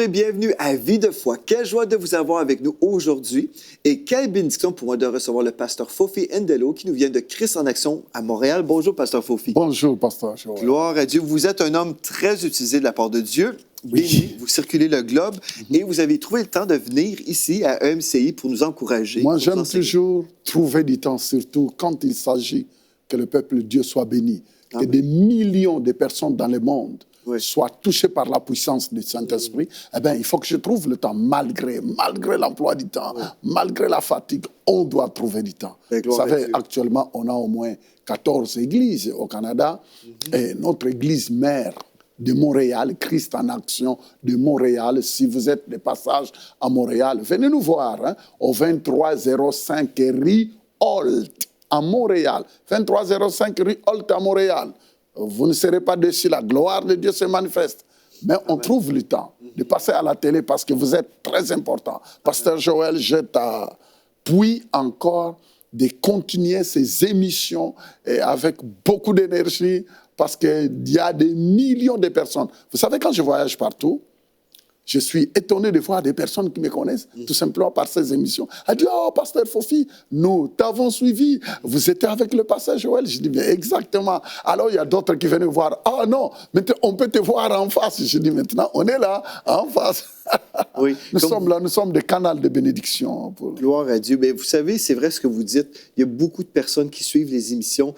et bienvenue à Vie de foi. Quelle joie de vous avoir avec nous aujourd'hui et quelle bénédiction pour moi de recevoir le pasteur Fofi Ndelo qui nous vient de Christ en Action à Montréal. Bonjour, pasteur Fofi. Bonjour, pasteur Joël. Gloire à Dieu. Vous êtes un homme très utilisé de la part de Dieu. Béni, vous circulez le globe et vous avez trouvé le temps de venir ici à EMCI pour nous encourager. Moi, j'aime toujours trouver du temps, surtout quand il s'agit que le peuple de Dieu soit béni, que des millions de personnes dans le monde soient touchées par la puissance du Saint-Esprit. Eh bien, il faut que je trouve le temps, malgré l'emploi du temps, malgré la fatigue, on doit trouver du temps. Vous savez, actuellement, on a au moins 14 églises au Canada et notre église mère de Montréal, Christ en Action de Montréal. Si vous êtes de passage à Montréal, venez nous voir au 2305 rue Holt à Montréal. 2305 rue Holt à Montréal. Vous ne serez pas déçus, la gloire de Dieu se manifeste. Mais on trouve le temps de passer à la télé parce que vous êtes très important. Pasteur Joël, je t'appuie encore de continuer ces émissions et avec beaucoup d'énergie parce qu'il y a des millions de personnes. Vous savez, quand je voyage partout, je suis étonné de voir des personnes qui me connaissent tout simplement par ces émissions. Elle dit, oh, pasteur Fofi, nous t'avons suivi. Vous étiez avec le pasteur Joël. Je dis, mais exactement. Alors, il y a d'autres qui viennent voir. Ah non, maintenant, on peut te voir en face. Je dis, maintenant, on est là, en face. Oui. Nous sommes là, nous sommes des canaux de bénédiction. Gloire à Dieu. Bien, vous savez, c'est vrai ce que vous dites. Il y a beaucoup de personnes qui suivent les émissions.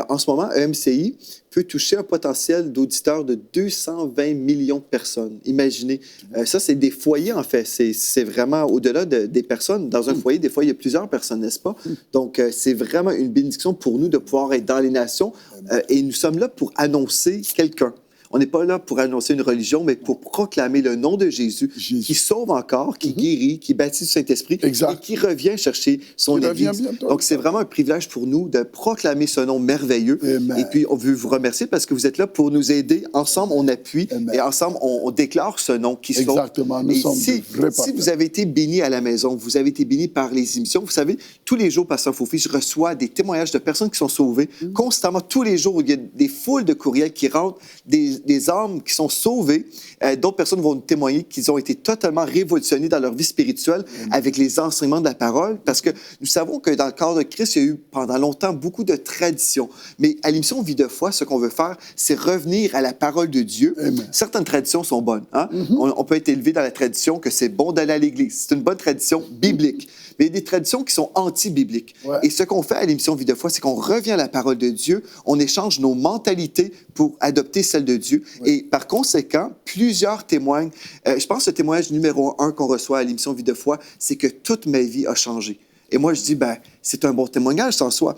En ce moment, EMCI peut toucher un potentiel d'auditeurs de 220 millions de personnes. Imaginez. Ça, c'est des foyers, en fait. C'est vraiment au-delà des personnes. Dans un foyer, des fois, il y a plusieurs personnes, n'est-ce pas? Donc, c'est vraiment une bénédiction pour nous de pouvoir être dans les nations. Et nous sommes là pour annoncer quelqu'un. On n'est pas là pour annoncer une religion, mais pour proclamer le nom de Jésus, qui sauve encore, qui guérit, qui baptise du Saint-Esprit et qui revient chercher son Église. Donc, c'est vraiment un privilège pour nous de proclamer ce nom merveilleux. Amen. Et puis, on veut vous remercier parce que vous êtes là pour nous aider. Ensemble, on appuie et ensemble, on déclare ce nom qui sauve. Exactement. Nous sommes si vous avez été béni à la maison, vous avez été béni par les émissions, vous savez, tous les jours, pasteur Fofi, je reçois des témoignages de personnes qui sont sauvées constamment. Tous les jours, il y a des foules de courriels qui rentrent, des âmes qui sont sauvées. D'autres personnes vont nous témoigner qu'ils ont été totalement révolutionnés dans leur vie spirituelle avec les enseignements de la parole, parce que nous savons que dans le corps de Christ, il y a eu pendant longtemps beaucoup de traditions. Mais à l'émission Vie de foi, ce qu'on veut faire, c'est revenir à la parole de Dieu. Amen. Certaines traditions sont bonnes. On peut être élevé dans la tradition que c'est bon d'aller à l'Église. C'est une bonne tradition biblique. Mais il y a des traditions qui sont anti-bibliques. Et ce qu'on fait à l'émission Vie de foi, c'est qu'on revient à la parole de Dieu, on échange nos mentalités pour adopter celle de Dieu. Et par conséquent, plusieurs témoignent. Je pense que le témoignage numéro 1 qu'on reçoit à l'émission Vie de foi, c'est que toute ma vie a changé. Et moi, je dis, c'est un bon témoignage en soi.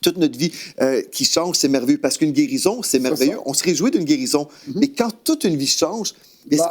Toute notre vie qui change, c'est merveilleux. Parce qu'une guérison, c'est merveilleux. On se réjouit d'une guérison. Mais quand toute une vie change,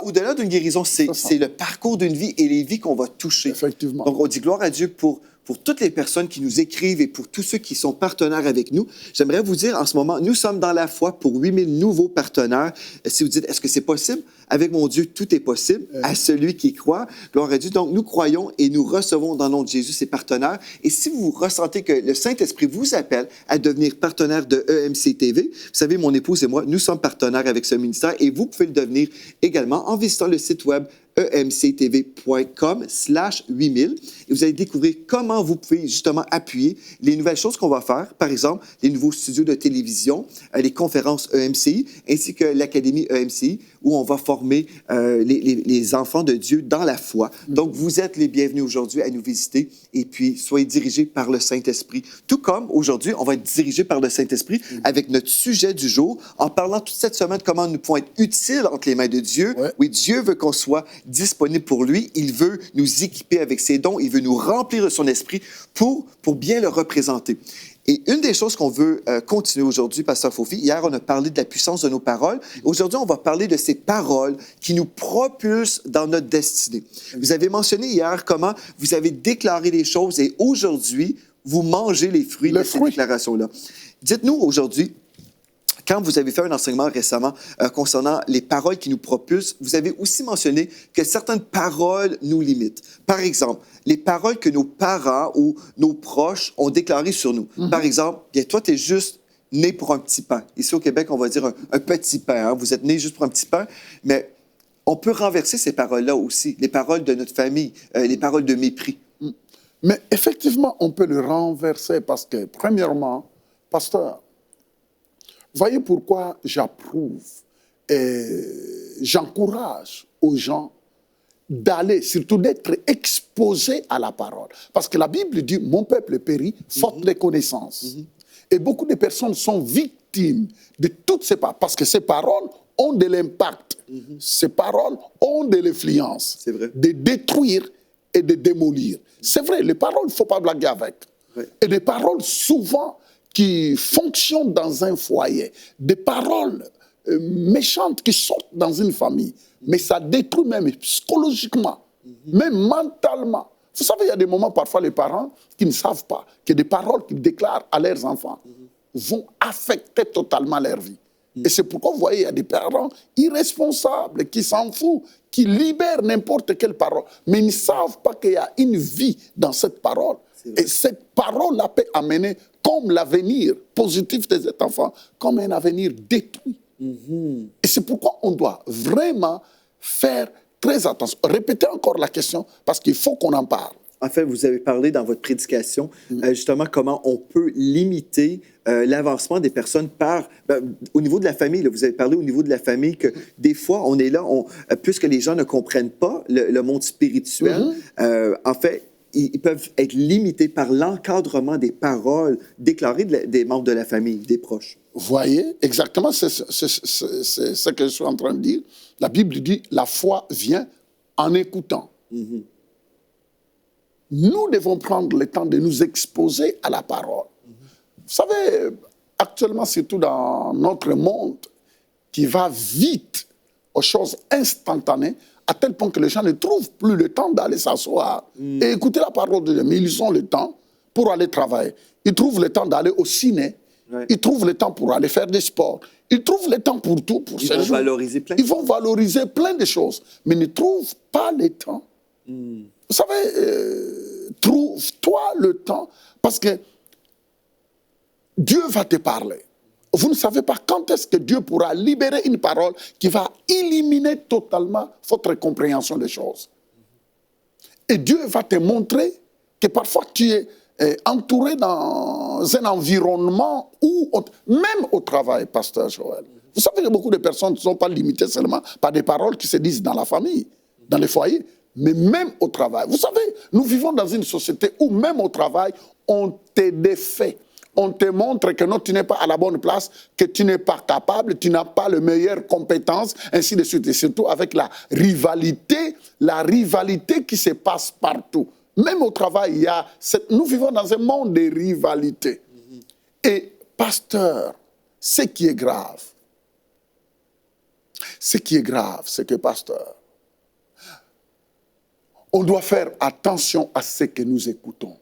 au-delà d'une guérison, c'est le parcours d'une vie et les vies qu'on va toucher. Effectivement. Donc, on dit gloire à Dieu pour toutes les personnes qui nous écrivent et pour tous ceux qui sont partenaires avec nous. J'aimerais vous dire en ce moment, nous sommes dans la foi pour 8000 nouveaux partenaires. Si vous dites, est-ce que c'est possible? Avec mon Dieu, tout est possible à celui qui croit. Gloire à Dieu. Donc, nous croyons et nous recevons dans le nom de Jésus ces partenaires. Et si vous ressentez que le Saint-Esprit vous appelle à devenir partenaire de EMC TV, vous savez, mon épouse et moi, nous sommes partenaires avec ce ministère et vous pouvez le devenir également en visitant le site web emctv.com/8000 et vous allez découvrir comment vous pouvez justement appuyer les nouvelles choses qu'on va faire, par exemple les nouveaux studios de télévision, les conférences EMCI, ainsi que l'Académie EMCI, où on va former les enfants de Dieu dans la foi. Donc, vous êtes les bienvenus aujourd'hui à nous visiter et puis soyez dirigés par le Saint-Esprit. Tout comme aujourd'hui, on va être dirigés par le Saint-Esprit avec notre sujet du jour, en parlant toute cette semaine comment nous pouvons être utiles entre les mains de Dieu. Oui, Dieu veut qu'on soit disponible pour lui. Il veut nous équiper avec ses dons. Il veut nous remplir de son esprit pour bien le représenter. Et une des choses qu'on veut continuer aujourd'hui, pasteur Fofi, hier, on a parlé de la puissance de nos paroles. Aujourd'hui, on va parler de ces paroles qui nous propulsent dans notre destinée. Vous avez mentionné hier comment vous avez déclaré les choses et aujourd'hui, vous mangez les fruits de ces déclarations-là. Dites-nous aujourd'hui, quand vous avez fait un enseignement récemment concernant les paroles qui nous propulsent, vous avez aussi mentionné que certaines paroles nous limitent. Par exemple, les paroles que nos parents ou nos proches ont déclarées sur nous. Par exemple, bien, toi, tu es juste né pour un petit pain. Ici, au Québec, on va dire un petit pain. Vous êtes né juste pour un petit pain, mais on peut renverser ces paroles-là aussi, les paroles de notre famille, les paroles de mépris. Mais effectivement, on peut le renverser parce que, premièrement, pasteur, voyez pourquoi j'approuve et j'encourage aux gens d'aller, surtout d'être exposés à la parole. Parce que la Bible dit, mon peuple périt, faute de connaissances. Et beaucoup de personnes sont victimes de toutes ces paroles, parce que ces paroles ont de l'impact. Ces paroles ont de l'influence de détruire et de démolir. C'est vrai, les paroles, il ne faut pas blaguer avec. Et des paroles souvent qui fonctionnent dans un foyer, des paroles méchantes qui sortent dans une famille, mais ça détruit même psychologiquement, même mentalement. Vous savez, il y a des moments, parfois, les parents qui ne savent pas que des paroles qu'ils déclarent à leurs enfants vont affecter totalement leur vie. Et c'est pourquoi, vous voyez, il y a des parents irresponsables qui s'en foutent, qui libèrent n'importe quelle parole, mais ils ne savent pas qu'il y a une vie dans cette parole. Et cette parole-là peut amener, comme l'avenir positif de cet enfant, comme un avenir détruit. Et c'est pourquoi on doit vraiment faire très attention. Répétez encore la question, parce qu'il faut qu'on en parle. En fait, vous avez parlé dans votre prédication, justement, comment on peut limiter l'avancement des personnes au niveau de la famille. Là, vous avez parlé au niveau de la famille que des fois, on est là, puisque les gens ne comprennent pas le monde spirituel, en fait, ils peuvent être limités par l'encadrement des paroles déclarées des membres de la famille, des proches. Voyez, exactement, c'est ce que je suis en train de dire. La Bible dit, la foi vient en écoutant. Nous devons prendre le temps de nous exposer à la parole. Vous savez, actuellement, surtout dans notre monde qui va vite aux choses instantanées, à tel point que les gens ne trouvent plus le temps d'aller s'asseoir et écouter la parole de Dieu. Mais ils ont le temps pour aller travailler. Ils trouvent le temps d'aller au ciné. Ils trouvent le temps pour aller faire des sports. Ils trouvent le temps pour tout. Ils vont valoriser plein. Ils vont valoriser plein de choses, mais ne trouvent pas le temps. Vous savez, trouve-toi le temps, parce que Dieu va te parler. Vous ne savez pas quand est-ce que Dieu pourra libérer une parole qui va éliminer totalement votre compréhension des choses. Et Dieu va te montrer que parfois tu es entouré dans un environnement où, même au travail, pasteur Joël, vous savez que beaucoup de personnes ne sont pas limitées seulement par des paroles qui se disent dans la famille, dans les foyers, mais même au travail. Vous savez, nous vivons dans une société où même au travail, on te défait. On te montre que non, tu n'es pas à la bonne place, que tu n'es pas capable, tu n'as pas les meilleures compétences, ainsi de suite. Et surtout avec la rivalité qui se passe partout. Même au travail, nous vivons dans un monde de rivalité. Et pasteur, ce qui est grave, c'est que pasteur, on doit faire attention à ce que nous écoutons.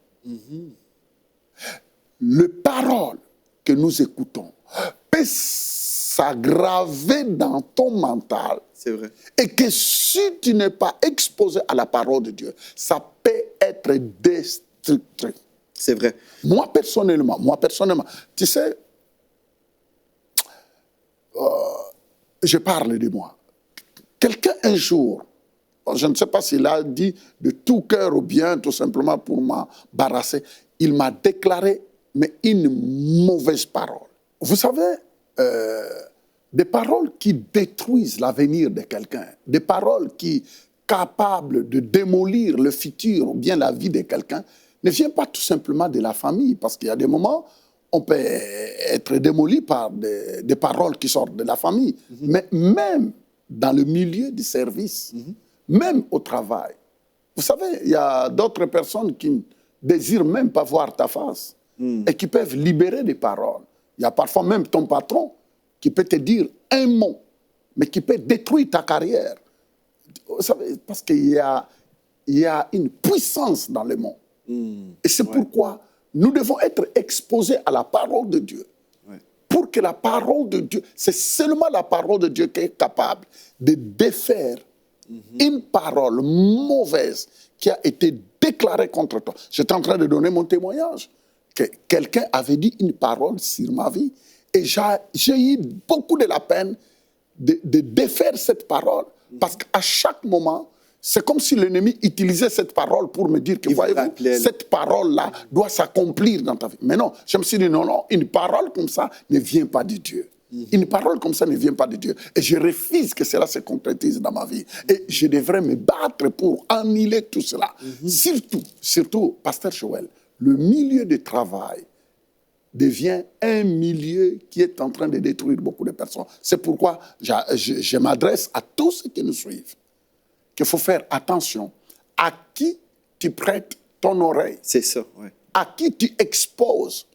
Les paroles que nous écoutons peuvent s'aggraver dans ton mental. C'est vrai. Et que si tu n'es pas exposé à la parole de Dieu, ça peut être destructeur. C'est vrai. Moi personnellement, tu sais, je parle de moi. Quelqu'un un jour, je ne sais pas s'il a dit de tout cœur ou bien tout simplement pour m'embarrasser, il m'a déclaré mais une mauvaise parole. Vous savez, des paroles qui détruisent l'avenir de quelqu'un, des paroles qui capables de démolir le futur ou bien la vie de quelqu'un, ne viennent pas tout simplement de la famille, parce qu'il y a des moments, on peut être démoli par des paroles qui sortent de la famille, mais même dans le milieu du service, même au travail. Vous savez, il y a d'autres personnes qui ne désirent même pas voir ta face, et qui peuvent libérer des paroles. Il y a parfois même ton patron qui peut te dire un mot, mais qui peut détruire ta carrière. Vous savez, parce qu'il y a une puissance dans le monde. Et c'est pourquoi nous devons être exposés à la parole de Dieu. Pour que la parole de Dieu, c'est seulement la parole de Dieu qui est capable de défaire une parole mauvaise qui a été déclarée contre toi. J'étais en train de donner mon témoignage. Que quelqu'un avait dit une parole sur ma vie et j'ai eu beaucoup de la peine de défaire cette parole Parce qu'à chaque moment, c'est comme si l'ennemi utilisait cette parole pour me dire que, voyez-vous, cette parole-là doit s'accomplir dans ta vie. Mais non, je me suis dit, non, non, une parole comme ça ne vient pas de Dieu. Une parole comme ça ne vient pas de Dieu. Et je refuse que cela se concrétise dans ma vie. Et je devrais me battre pour annuler tout cela. Surtout, Pasteur Joël, le milieu de travail devient un milieu qui est en train de détruire beaucoup de personnes. C'est pourquoi je m'adresse à tous ceux qui nous suivent, qu'il faut faire attention à qui tu prêtes ton oreille. C'est ça, oui. À qui tu exposes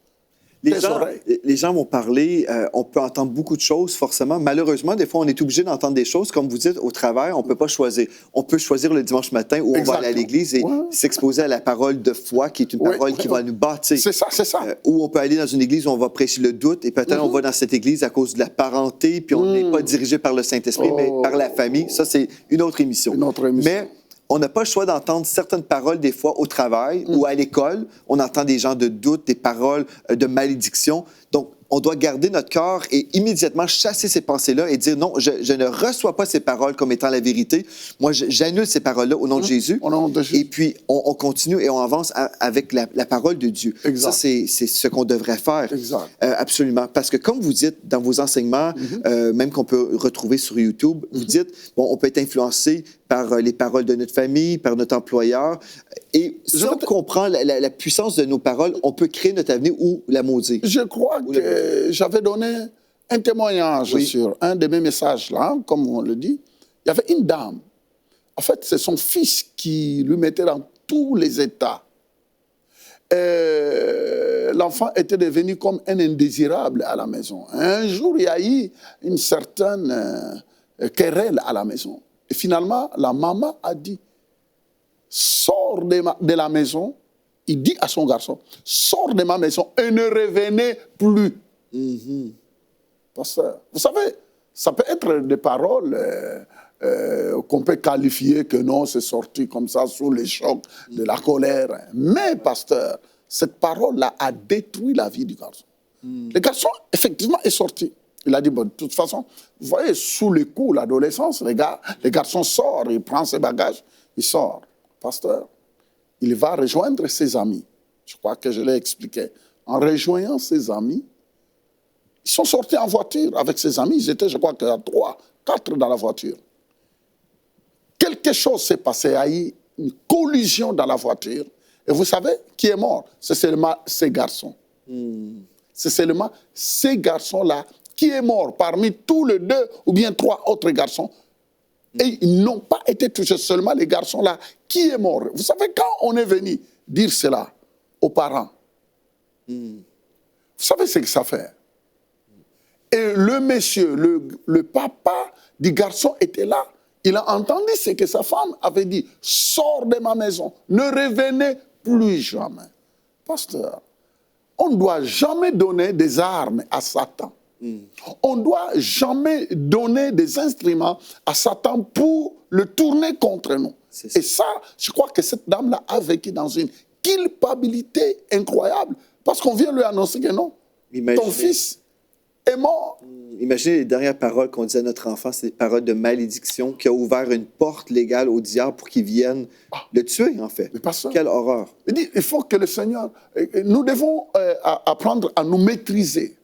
tes oreilles. Les gens vont parler, on peut entendre beaucoup de choses, forcément. Malheureusement, des fois, on est obligé d'entendre des choses. Comme vous dites, au travail, on ne peut pas choisir. On peut choisir le dimanche matin où on va aller à l'église et s'exposer à la parole de foi, qui est une parole qui va nous bâtir. C'est ça, c'est ça. Ou on peut aller dans une église où on va prêcher le doute et peut-être on va dans cette église à cause de la parenté, puis on n'est pas dirigé par le Saint-Esprit, mais par la famille. Ça, c'est une autre émission. Mais on n'a pas le choix d'entendre certaines paroles des fois au travail ou à l'école. On entend des gens de doute, des paroles de malédiction. Donc, on doit garder notre cœur et immédiatement chasser ces pensées-là et dire non, je ne reçois pas ces paroles comme étant la vérité. Moi, j'annule ces paroles-là au nom de Jésus. Au nom de Jésus. Et puis, on continue et on avance avec la parole de Dieu. Exact. Ça, c'est ce qu'on devrait faire. Exact. Absolument. Parce que comme vous dites dans vos enseignements, même qu'on peut retrouver sur YouTube, vous dites, bon, on peut être influencé par les paroles de notre famille, par notre employeur. Et si on comprend la puissance de nos paroles, on peut créer notre avenir ou la maudire. Je crois que j'avais donné un témoignage sur un de mes messages, là, comme on le dit. Il y avait une dame. En fait, c'est son fils qui lui mettait dans tous les états. L'enfant était devenu comme un indésirable à la maison. Un jour, il y a eu une certaine querelle à la maison. Et finalement, la maman a dit, sors de la maison. Il dit à son garçon, sors de ma maison et ne revenez plus. Parce que, vous savez, ça peut être des paroles qu'on peut qualifier que non, c'est sorti comme ça sous les chocs de la colère. Mais, pasteur, cette parole-là a détruit la vie du garçon. Le garçon, effectivement, est sorti. Il a dit, bon, de toute façon, vous voyez, sous le coup, l'adolescence, le garçon sort, il prend ses bagages, il sort. Pasteur, il va rejoindre ses amis. Je crois que je l'ai expliqué. En rejoignant ses amis, ils sont sortis en voiture avec ses amis. Ils étaient, je crois, 3, 4 dans la voiture. Quelque chose s'est passé. Il y a eu une collision dans la voiture. Et vous savez qui est mort? C'est seulement ces garçons. C'est seulement ces garçons-là qui est mort parmi tous les 2 ou bien 3 autres garçons. Et ils n'ont pas été touchés, seulement les garçons-là qui est mort. Vous savez, quand on est venu dire cela aux parents, vous savez ce que ça fait? Et le monsieur, le papa du garçon était là. Il a entendu ce que sa femme avait dit. Sors de ma maison, ne revenez plus jamais. Pasteur, on ne doit jamais donner des armes à Satan. On ne doit jamais donner des instruments à Satan pour le tourner contre nous. Et ça, je crois que cette dame-là a vécu dans une culpabilité incroyable parce qu'on vient lui annoncer que non, ton fils est mort. Imaginez les dernières paroles qu'on disait à notre enfant, c'est des paroles de malédiction qui a ouvert une porte légale au diable pour qu'il vienne le tuer, en fait. Quelle horreur. Il faut que le Seigneur... Nous devons apprendre à nous maîtriser.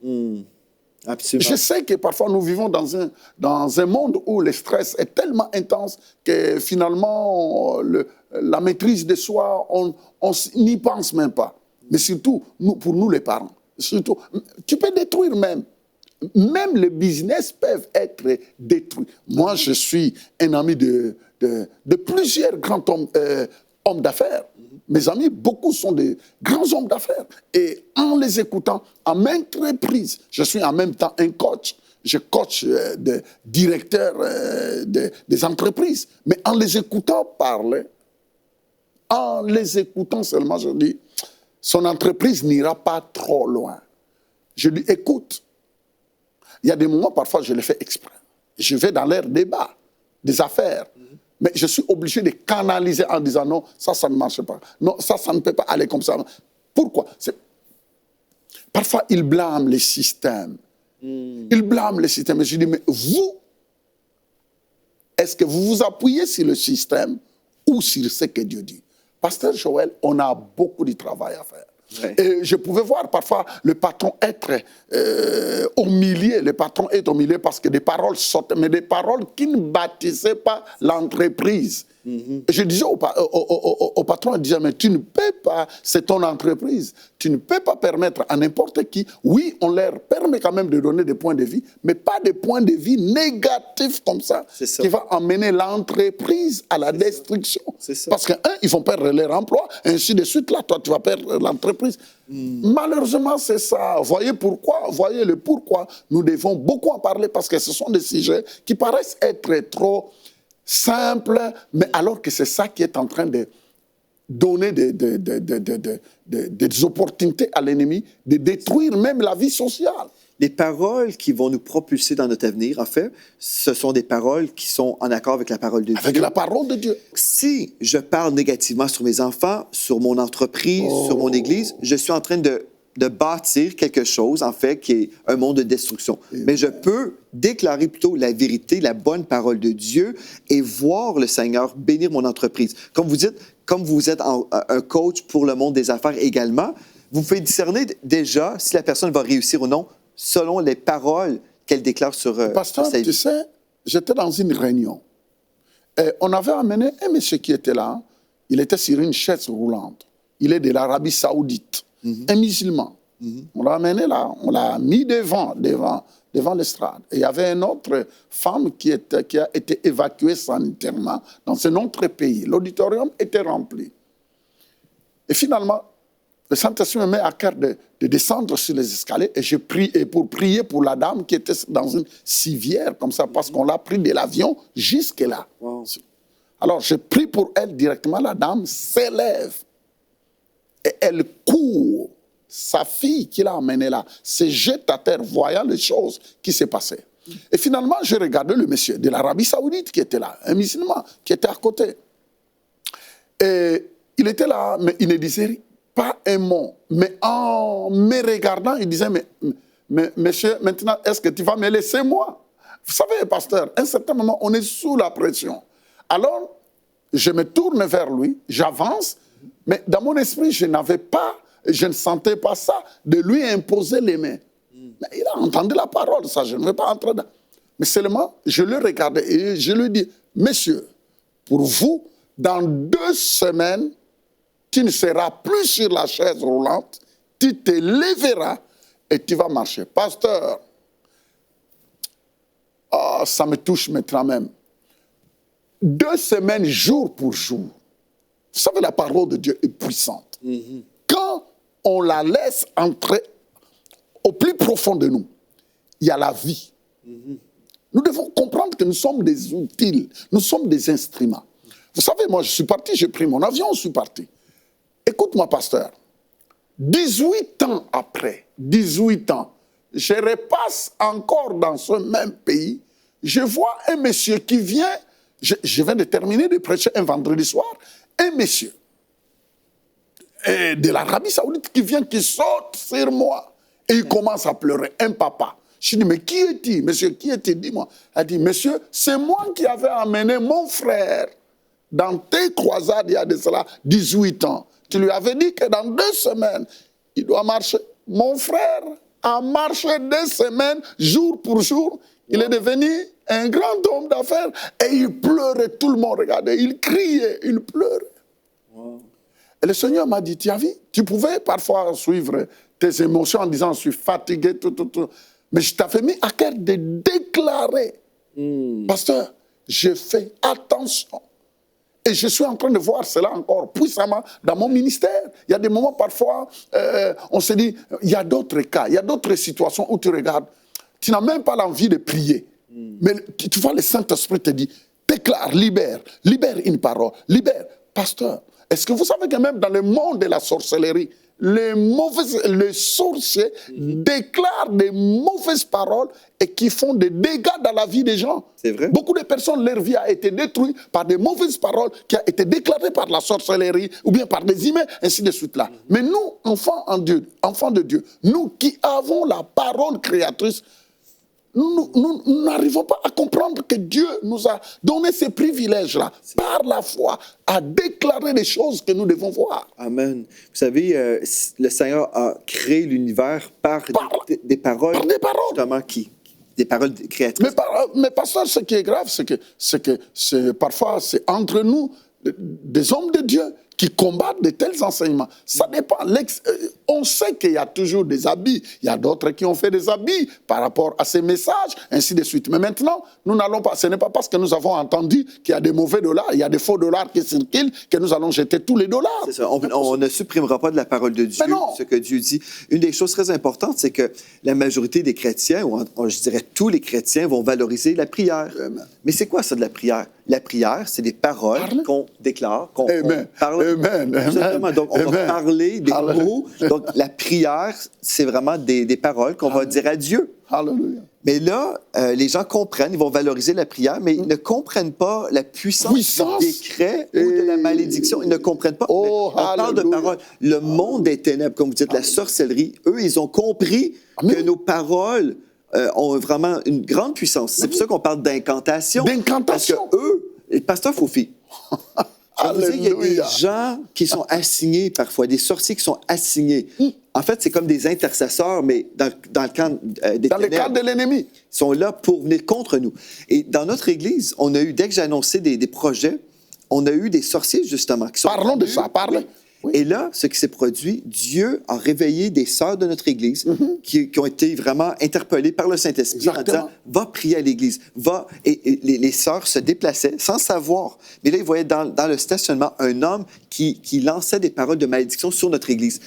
Absolument. Je sais que parfois nous vivons dans un monde où le stress est tellement intense que finalement la maîtrise de soi, on n'y pense même pas. Mais surtout, pour nous les parents, surtout, tu peux détruire même. Même les business peuvent être détruits. Moi, je suis un ami de plusieurs grands hommes d'affaires. Mes amis, beaucoup sont des grands hommes d'affaires. Et en les écoutant, à maintes reprises, je suis en même temps un coach. Je coach des directeurs des entreprises. Mais en les écoutant parler, en les écoutant seulement, je dis, son entreprise n'ira pas trop loin. Je dis, écoute, il y a des moments, parfois, je le fais exprès. Je vais dans leur débat des affaires. Mais je suis obligé de canaliser en disant non, ça ne marche pas. Non, ça ne peut pas aller comme ça. Pourquoi? Parfois, ils blâment les systèmes. Ils blâment les systèmes. Et je dis, mais vous, est-ce que vous vous appuyez sur le système ou sur ce que Dieu dit? Pasteur Joël, on a beaucoup de travail à faire. Ouais. Et je pouvais voir parfois le patron être au milieu. Le patron est au milieu parce que des paroles sortent, mais des paroles qui ne bâtissaient pas l'entreprise. Je disais au patron, il disait, mais tu ne peux pas, c'est ton entreprise, tu ne peux pas permettre à n'importe qui, oui, on leur permet quand même de donner des points de vie, mais pas des points de vie négatifs comme ça, qui va emmener l'entreprise à la destruction. Parce que, ils vont perdre leur emploi, ainsi de suite, là, toi, tu vas perdre l'entreprise. Malheureusement, c'est ça. Voyez le pourquoi nous devons beaucoup en parler, parce que ce sont des sujets qui paraissent être trop simple, mais alors que c'est ça qui est en train de donner des opportunités à l'ennemi, de détruire même la vie sociale. Les paroles qui vont nous propulser dans notre avenir, en fait, ce sont des paroles qui sont en accord avec la parole de Dieu. Avec la parole de Dieu. Si je parle négativement sur mes enfants, sur mon entreprise, sur mon église, je suis en train de bâtir quelque chose, en fait, qui est un monde de destruction. Mais je peux déclarer plutôt la vérité, la bonne parole de Dieu et voir le Seigneur bénir mon entreprise. Comme vous dites, comme vous êtes un coach pour le monde des affaires également, vous pouvez discerner déjà si la personne va réussir ou non selon les paroles qu'elle déclare sur Pasteur, sa vie. tu sais, j'étais dans une réunion. Et on avait amené un monsieur qui était là. Il était sur une chaise roulante. Il est de l'Arabie Saoudite. Un musulman. On l'a amené là, on l'a mis devant l'estrade. Et il y avait une autre femme qui a été évacuée sanitairement dans un autre pays. L'auditorium était rempli. Et finalement, le Saint-Esprit me met à cœur de descendre sur les escaliers et je prie pour prier pour la dame qui était dans une civière comme ça, parce qu'on l'a pris de l'avion jusque là. Wow. Alors, je prie pour elle directement. La dame s'élève. Et elle court. Sa fille qui l'a emmenée là se jette à terre, voyant les choses qui se passaient. Et finalement, j'ai regardé le monsieur de l'Arabie Saoudite qui était là, un musulman qui était à côté. Et il était là, mais il ne disait pas un mot. Mais en me regardant, il disait, mais monsieur, maintenant, est-ce que tu vas me laisser moi? Vous savez, pasteur, à un certain moment, on est sous la pression. Alors, je me tourne vers lui, j'avance, mais dans mon esprit, je ne sentais pas ça, de lui imposer les mains. Mais il a entendu la parole, ça, je ne vais pas entrer dans... Mais seulement, je le regardais et je lui dis, monsieur, pour vous, dans 2 semaines, tu ne seras plus sur la chaise roulante, tu te lèveras et tu vas marcher. Pasteur, ça me touche maintenant même. 2 semaines, jour pour jour. Vous savez, la parole de Dieu est puissante. Quand on la laisse entrer au plus profond de nous, il y a la vie. Nous devons comprendre que nous sommes des outils, nous sommes des instruments. Vous savez, moi, je suis parti, j'ai pris mon avion, je suis parti. Écoute-moi, pasteur, 18 ans après, 18 ans, je repasse encore dans ce même pays, je vois un monsieur qui vient, je viens de terminer de prêcher un vendredi soir, un monsieur de l'Arabie Saoudite qui vient, qui saute sur moi. Et il commence à pleurer, un papa. Je dis, mais qui est-il? Monsieur, qui est-il? Dis-moi. Elle dit, monsieur, c'est moi qui avais amené mon frère dans tes croisades il y a de cela 18 ans. Tu lui avais dit que dans 2 semaines, il doit marcher. Mon frère a marché 2 semaines, jour pour jour. Il est devenu un grand homme d'affaires et il pleurait, tout le monde regardait, il criait, il pleurait. Wow. Et le Seigneur m'a dit, tu as vu, tu pouvais parfois suivre tes émotions en disant, je suis fatigué, tout. Mais je t'avais mis à cœur de déclarer, pasteur, je fais attention. Et je suis en train de voir cela encore puissamment dans mon ministère. Il y a des moments parfois, on se dit, il y a d'autres cas, il y a d'autres situations où tu regardes, tu n'as même pas l'envie de prier. Mais tu vois, le Saint-Esprit te dit, déclare, libère une parole, libère. Pasteur, est-ce que vous savez que même dans le monde de la sorcellerie, les sorciers déclarent des mauvaises paroles et qui font des dégâts dans la vie des gens. C'est vrai. Beaucoup de personnes, leur vie a été détruite par des mauvaises paroles qui ont été déclarées par la sorcellerie ou bien par des emails, ainsi de suite là. Mais nous, enfants de Dieu, nous qui avons la parole créatrice, nous n'arrivons pas à comprendre que Dieu nous a donné ces privilèges-là, par la foi, à déclarer les choses que nous devons voir. Amen. Vous savez, le Seigneur a créé l'univers par des paroles, Par des paroles. justement, des paroles créatrices. Mais pasteur, ce qui est grave, c'est que parfois, c'est entre nous, des hommes de Dieu, qui combattent de tels enseignements. Ça dépend. On sait qu'il y a toujours des habits. Il y a d'autres qui ont fait des habits par rapport à ces messages, ainsi de suite. Mais maintenant, nous n'allons pas. Ce n'est pas parce que nous avons entendu qu'il y a des mauvais dollars, il y a des faux dollars qui circulent, que nous allons jeter tous les dollars. C'est ça. On ne supprimera pas de la parole de Dieu ce que Dieu dit. Une des choses très importantes, c'est que la majorité des chrétiens, ou je dirais tous les chrétiens, vont valoriser la prière. Mais c'est quoi ça de la prière? La prière, c'est des paroles qu'on déclare, qu'on parle. Donc, on va parler des mots. Donc, la prière, c'est vraiment des paroles qu'on va dire à Dieu. Alléluia. Mais là, les gens comprennent, ils vont valoriser la prière, mais ils ne comprennent pas la puissance du décret ou de la malédiction. Ils ne comprennent pas. On parle de paroles. Le monde des ténèbres, comme vous dites, la sorcellerie, eux, ils ont compris que nos paroles ont vraiment une grande puissance. C'est pour ça qu'on parle d'incantation. D'incantation. Parce que eux, pasteur Fofi, il y a des gens qui sont assignés parfois, des sorciers qui sont assignés. En fait, c'est comme des intercesseurs, mais dans le camp des dans le camp de l'ennemi. Ils sont là pour venir contre nous. Et dans notre Église, on a eu, dès que j'ai annoncé des projets, on a eu des sorciers, justement, qui sont... Parlons de ça, parlez. Oui. Et là, ce qui s'est produit, Dieu a réveillé des sœurs de notre Église qui ont été vraiment interpellées par le Saint-Esprit en disant « Va prier à l'Église, va... » Et les sœurs se déplaçaient sans savoir. Mais là, ils voyaient dans le stationnement un homme qui lançait des paroles de malédiction sur notre Église.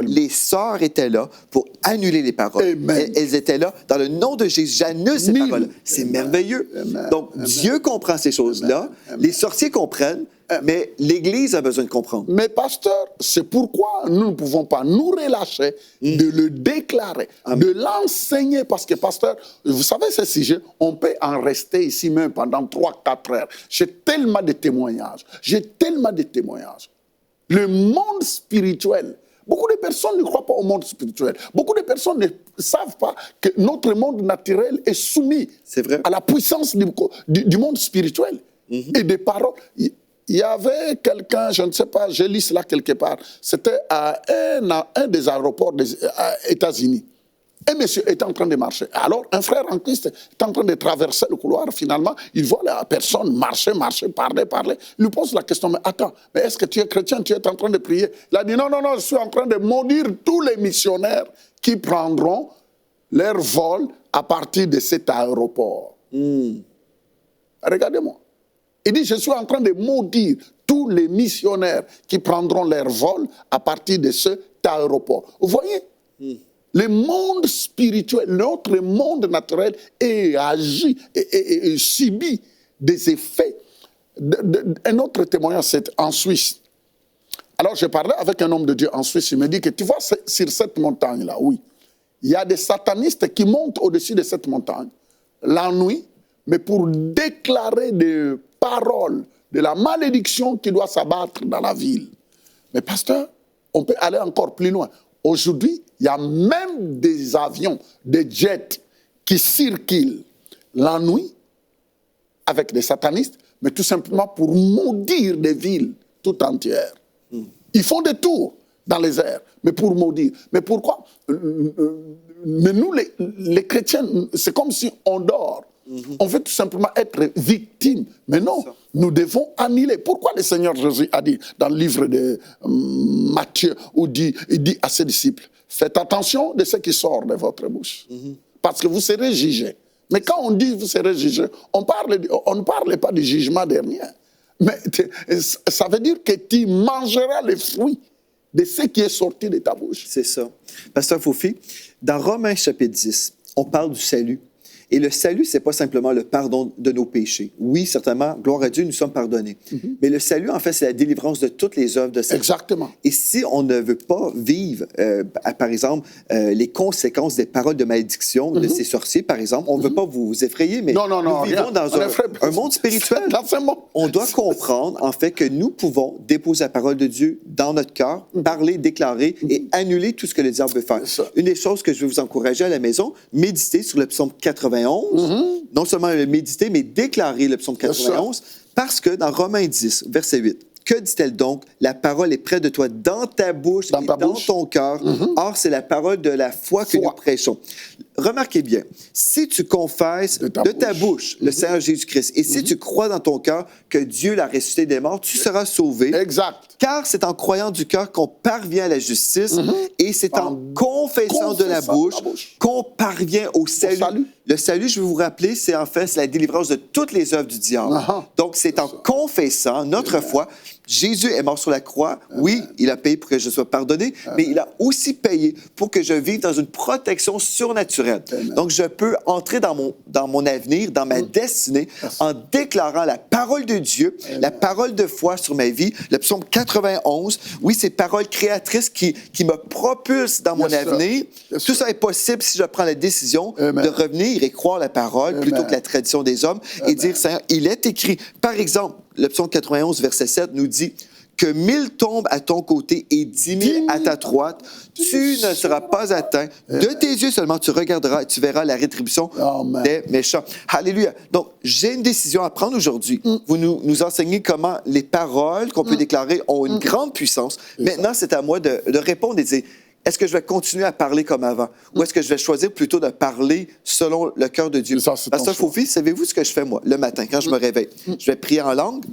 Les sœurs étaient là pour annuler les paroles. Elles étaient là dans le nom de Jésus. J'annule ces paroles. C'est merveilleux. Donc, Dieu comprend ces choses-là. Les sorciers comprennent. Mais l'Église a besoin de comprendre. Mais pasteur, c'est pourquoi nous ne pouvons pas nous relâcher de le déclarer, de l'enseigner. Parce que pasteur, vous savez ce sujet, on peut en rester ici même pendant 3-4 heures. J'ai tellement de témoignages. Le monde spirituel, beaucoup de personnes ne croient pas au monde spirituel. Beaucoup de personnes ne savent pas que notre monde naturel est soumis à la puissance du monde spirituel. Et des paroles... Il y avait quelqu'un, je ne sais pas, j'ai lu cela quelque part, c'était à un des aéroports des États-Unis. Un monsieur était en train de marcher. Alors, un frère en Christ est en train de traverser le couloir. Finalement, il voit la personne marcher, parler. Il lui pose la question, mais attends, mais est-ce que tu es chrétien, tu es en train de prier? Il a dit, non, je suis en train de maudire tous les missionnaires qui prendront leur vol à partir de cet aéroport. Regardez-moi. Il dit, je suis en train de maudire tous les missionnaires qui prendront leur vol à partir de cet aéroport. Vous voyez, le monde spirituel, notre monde naturel agit et subit des effets. Un autre témoignage, c'est en Suisse. Alors, je parlais avec un homme de Dieu en Suisse. Il me dit que tu vois, sur cette montagne-là, oui, il y a des satanistes qui montent au-dessus de cette montagne la nuit, mais pour déclarer des paroles de la malédiction qui doit s'abattre dans la ville. Mais pasteur, on peut aller encore plus loin. Aujourd'hui, il y a même des avions, des jets qui circulent la nuit avec des satanistes, mais tout simplement pour maudire des villes tout entières. Ils font des tours dans les airs, mais pour maudire. Mais pourquoi? Mais nous, les chrétiens, c'est comme si on dort. On veut tout simplement être victime. Mais non, nous devons annuler. Pourquoi le Seigneur Jésus a dit dans le livre de Matthieu, où il dit à ses disciples, faites attention de ce qui sort de votre bouche, parce que vous serez jugés. Mais quand on dit vous serez jugés, on ne parle pas du jugement dernier. Mais ça veut dire que tu mangeras les fruits de ce qui est sorti de ta bouche. C'est ça. Pasteur Fofi, dans Romains chapitre 10, on parle du salut. Et le salut, ce n'est pas simplement le pardon de nos péchés. Oui, certainement, gloire à Dieu, nous sommes pardonnés. Mais le salut, en fait, c'est la délivrance de toutes les œuvres de Satan. Exactement. Et si on ne veut pas vivre, par exemple, les conséquences des paroles de malédiction de ces sorciers, par exemple, on ne veut pas vous effrayer, mais nous vivons dans un monde spirituel. On doit comprendre, en fait, que nous pouvons déposer la parole de Dieu dans notre cœur, parler, déclarer et annuler tout ce que le diable veut faire. Une des choses que je veux vous encourager à la maison, méditez sur le psaume 80. 91, non seulement le méditer, mais déclarer le psaume 91, parce que dans Romains 10, verset 8, que dit-elle donc? La parole est près de toi, dans ta bouche et dans ton cœur. Or, c'est la parole de la foi que nous prêchons. Remarquez bien, si tu confesses de ta bouche le Seigneur Jésus-Christ et si tu crois dans ton cœur que Dieu l'a ressuscité des morts, tu seras sauvé. Exact. Car c'est en croyant du cœur qu'on parvient à la justice et c'est en confessant de la bouche qu'on parvient au salut. Le salut, je vais vous rappeler, c'est en fait la délivrance de toutes les œuvres du diable. Donc, c'est en confessant notre foi. Jésus est mort sur la croix. Oui, il a payé pour que je sois pardonné, mais il a aussi payé pour que je vive dans une protection surnaturelle. Donc, je peux entrer dans mon avenir, dans ma destinée, en déclarant la parole de Dieu, la parole de foi sur ma vie. Le psaume 91, oui, ces paroles créatrices qui me propulsent dans mon avenir. Tout ça est possible si je prends la décision de revenir et croire la parole plutôt que la tradition des hommes et dire, Seigneur, il est écrit. Par exemple, le psaume 91, verset 7 nous dit que 1000 tombent à ton côté et 10 000 à ta droite, tu ne seras pas atteint. De tes yeux seulement, tu regarderas et tu verras la rétribution des méchants. Alléluia. Donc, j'ai une décision à prendre aujourd'hui. Vous nous enseignez comment les paroles qu'on peut déclarer ont une grande puissance. Maintenant, c'est à moi de répondre et de dire, est-ce que je vais continuer à parler comme avant? Ou est-ce que je vais choisir plutôt de parler selon le cœur de Dieu? Pasteur Fofi, savez-vous ce que je fais, moi, le matin, quand je me réveille? Je vais prier en langue,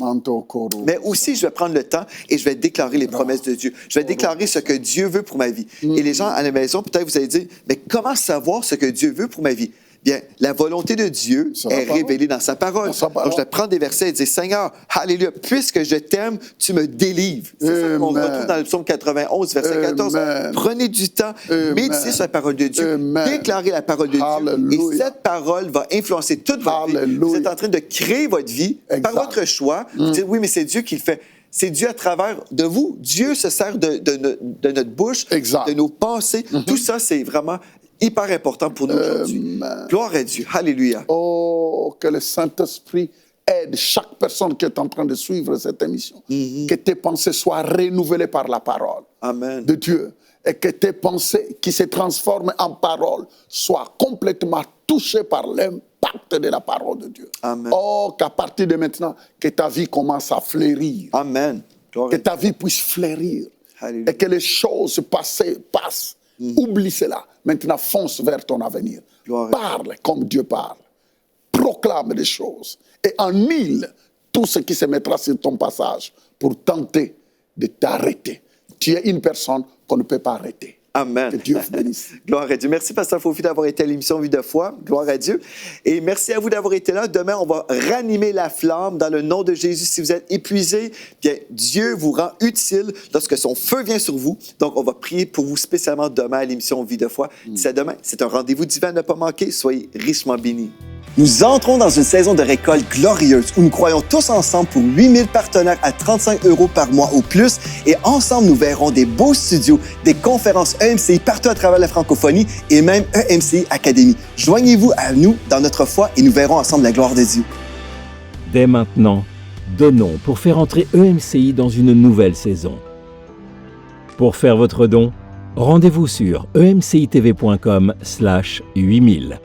mais aussi, je vais prendre le temps et je vais déclarer les promesses de Dieu. Je vais déclarer ce que Dieu veut pour ma vie. Et les gens à la maison, peut-être vous allez dire, mais comment savoir ce que Dieu veut pour ma vie? Bien, la volonté de Dieu est révélée dans sa parole. Donc, je vais prendre des versets et dire, Seigneur, alléluia, puisque je t'aime, tu me délivres. C'est ça qu'on retrouve dans le psaume 91, verset 14. Prenez du temps, méditez sur la parole de Dieu, déclarez la parole de Dieu. Et cette parole va influencer toute votre vie. Vous êtes en train de créer votre vie par votre choix. Vous dites, oui, mais c'est Dieu qui le fait. C'est Dieu à travers de vous. Dieu se sert de notre bouche, de nos pensées. Tout ça, c'est vraiment hyper important pour nous aujourd'hui. Gloire à Dieu. Alléluia. Oh, que le Saint-Esprit aide chaque personne qui est en train de suivre cette émission. Que tes pensées soient renouvelées par la parole de Dieu. Et que tes pensées qui se transforment en parole soient complètement touchées par l'impact de la parole de Dieu. Amen. Oh, qu'à partir de maintenant, que ta vie commence à fleurir. Amen. Que ta vie puisse fleurir. Alléluia. Et que les choses passées passent. Oublie cela. Maintenant, fonce vers ton avenir. Parle comme Dieu parle. Proclame des choses. Et annule tout ce qui se mettra sur ton passage pour tenter de t'arrêter. Tu es une personne qu'on ne peut pas arrêter. Amen. Que Dieu vous bénisse. Gloire à Dieu. Merci, Pasteur Fofi, d'avoir été à l'émission Vie de foi. Gloire à Dieu. Et merci à vous d'avoir été là. Demain, on va ranimer la flamme dans le nom de Jésus. Si vous êtes épuisé, bien, Dieu vous rend utile lorsque son feu vient sur vous. Donc, on va prier pour vous spécialement demain à l'émission Vie de foi. D'ici à demain, c'est un rendez-vous divin à ne pas manquer. Soyez richement bénis. Nous entrons dans une saison de récolte glorieuse où nous croyons tous ensemble pour 8000 partenaires à 35 € par mois ou plus. Et ensemble, nous verrons des beaux studios, des conférences EMCI partout à travers la francophonie et même EMCI Academy. Joignez-vous à nous dans notre foi et nous verrons ensemble la gloire de Dieu. Dès maintenant, donnons pour faire entrer EMCI dans une nouvelle saison. Pour faire votre don, rendez-vous sur emcitv.com/8000.